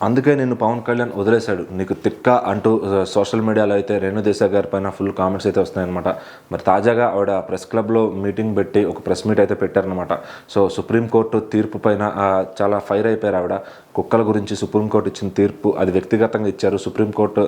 అందుకే నిన్ను పవన్ కళ్యాణ్ వదిలేశాడు, నీకు తిక్క అంటూ సోషల్ మీడియాలో అయితే రేణు దేశాయ్ గారి పైన ఫుల్ కామెంట్స్ అయితే వస్తున్నాయన్నమాట. మరి తాజాగా ఆవిడ ప్రెస్ క్లబ్లో మీటింగ్ పెట్టి ఒక ప్రెస్ మీట్ అయితే పెట్టారనమాట. సో సుప్రీంకోర్టు తీర్పు పైన చాలా ఫైర్ అయిపోయారు ఆవిడ. కుక్కల గురించి సుప్రీంకోర్టు ఇచ్చిన తీర్పు అది వ్యక్తిగతంగా ఇచ్చారు. సుప్రీంకోర్టు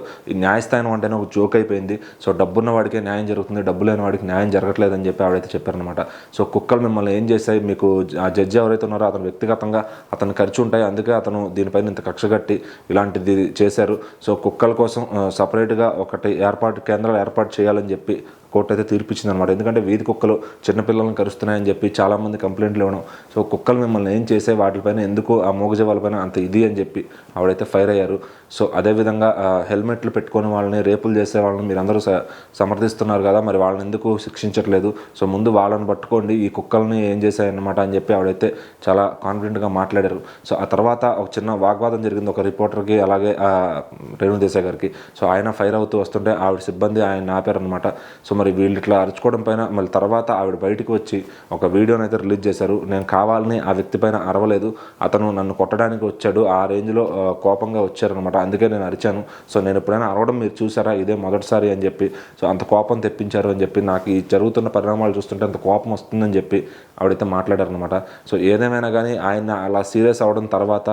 న్యాయస్థానం అంటేనే ఒక జోక్ అయిపోయింది. సో డబ్బున్న వాడికే న్యాయం జరుగుతుంది, డబ్బు లేని వాడికి న్యాయం జరగట్లేదని చెప్పి ఆవిడైతే చెప్పారనమాట. సో కుక్కలు మిమ్మల్ని ఏం చేశాయి, మీకు ఆ జడ్జి ఎవరైతే ఉన్నారో అతను వ్యక్తిగతంగా అతను ఖర్చు ఉంటాయి, అందుకే అతను దీనిపైన ఇంత కక్ష కట్టి ఇలాంటిది చేశారు. సో కుక్కల కోసం సపరేట్గా ఒకటి కేంద్రాలు ఏర్పాటు చేయాలని చెప్పి కోర్టు అయితే తీర్పిచ్చింది అనమాట. ఎందుకంటే వీధి కుక్కలు చిన్నపిల్లలను కరుస్తున్నాయని చెప్పి చాలామంది కంప్లైంట్లు ఇవ్వడం, సో కుక్కలు మిమ్మల్ని ఏం చేసే వాటిపైన ఎందుకు ఆ మూగజీవాలపైన అంత ఇది అని చెప్పి ఆవిడైతే ఫైర్ అయ్యారు. సో అదేవిధంగా హెల్మెట్లు పెట్టుకొని వాళ్ళని రేపులు చేసే వాళ్ళని మీరందరూ సమర్థిస్తున్నారు కదా, మరి వాళ్ళని ఎందుకు శిక్షించట్లేదు, సో ముందు వాళ్ళని పట్టుకోండి, ఈ కుక్కల్ని ఏం చేశాయన్నమాట అని చెప్పి ఆవిడైతే చాలా కాన్ఫిడెంట్గా మాట్లాడారు. సో ఆ తర్వాత ఒక చిన్న వాగ్వాదం జరిగింది ఒక రిపోర్టర్కి అలాగే రేణు దేశాయ్ గారికి. సో ఆయన ఫైర్ అవుతూ వస్తుంటే ఆవిడ సిబ్బంది ఆయన ఆపారనమాట. సో మరి వీళ్ళు ఇట్లా అరుచుకోవడం పైన మళ్ళీ తర్వాత ఆవిడ బయటకు వచ్చి ఒక వీడియోని అయితే రిలీజ్ చేశారు. నేను కావాలని ఆ వ్యక్తి పైన అరవలేదు, అతను నన్ను కొట్టడానికి వచ్చాడు, ఆ రేంజ్లో కోపంగా వచ్చారనమాట, అందుకే నేను అరిచాను. సో నేను ఎప్పుడైనా అరవడం మీరు చూసారా, ఇదే మొదటిసారి అని చెప్పి, సో అంత కోపం తెప్పించారు అని చెప్పి, నాకు ఈ జరుగుతున్న పరిణామాలు చూస్తుంటే అంత కోపం వస్తుందని చెప్పి ఆవిడైతే మాట్లాడారనమాట. సో ఏదేమైనా కానీ ఆయన అలా సీరియస్ అవ్వడం తర్వాత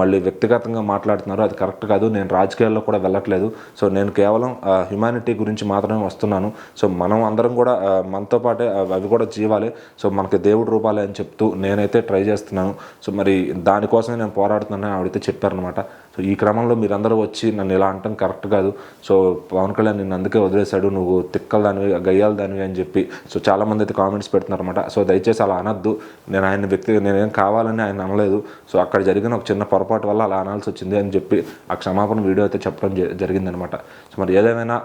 మళ్ళీ వ్యక్తిగతంగా మాట్లాడుతున్నారు, అది కరెక్ట్ కాదు. నేను రాజకీయాల్లో కూడా వెళ్ళట్లేదు, సో నేను కేవలం హ్యుమానిటీ గురించి మాత్రమే వస్తున్నాను. సో మనం అందరం కూడా మనతో పాటే అవి కూడా జీవాలే, సో మనకి దేవుడి రూపాలే అని చెప్తూ నేనైతే ట్రై చేస్తున్నాను. సో మరి దానికోసమే నేను పోరాడుతున్నానని ఆవిడైతే చెప్పారనమాట. సో ఈ క్రమంలో మీరందరూ వచ్చి నన్ను ఇలా అంటాం కరెక్ట్ కాదు, సో పవన్ కళ్యాణ్ నిన్ను అందుకే వదిలేశాడు, నువ్వు తిక్కల దానివి గయ్యాల దానివి అని చెప్పి సో చాలామంది అయితే కామెంట్స్ పెడుతున్నారన్నమాట. సో దయచేసి అలా అనద్దు, నేనేం కావాలని ఆయన అనలేదు, సో అక్కడ జరిగిన ఒక చిన్న పొరపాటు వల్ల అలా అనాల్సి వచ్చింది అని చెప్పి ఆ క్షమాపణ వీడియో అయితే చెప్పడం జరిగిందనమాట. సో మరి ఏదేమైనా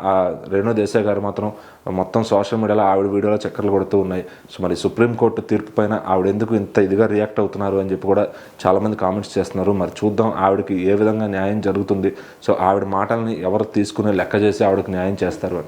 రేణు దేశాయ్ గారు మాత్రం మొత్తం సోషల్ మీడియాలో ఆవిడ వీడియోలో చక్కర్లు కొడుతూ ఉన్నాయి. సో మరి సుప్రీంకోర్టు తీర్పు పైన ఆవిడ ఎందుకు ఇంత ఇదిగా రియాక్ట్ అవుతున్నారు అని చెప్పి కూడా చాలామంది కామెంట్స్ చేస్తున్నారు. మరి చూద్దాం ఆవిడకి ఏ విధంగా న్యాయం జరుగుతుంది, సో ఆవిడ మాటల్ని ఎవరు తీసుకుని లెక్క చేసి ఆవిడకి న్యాయం చేస్తారు అని.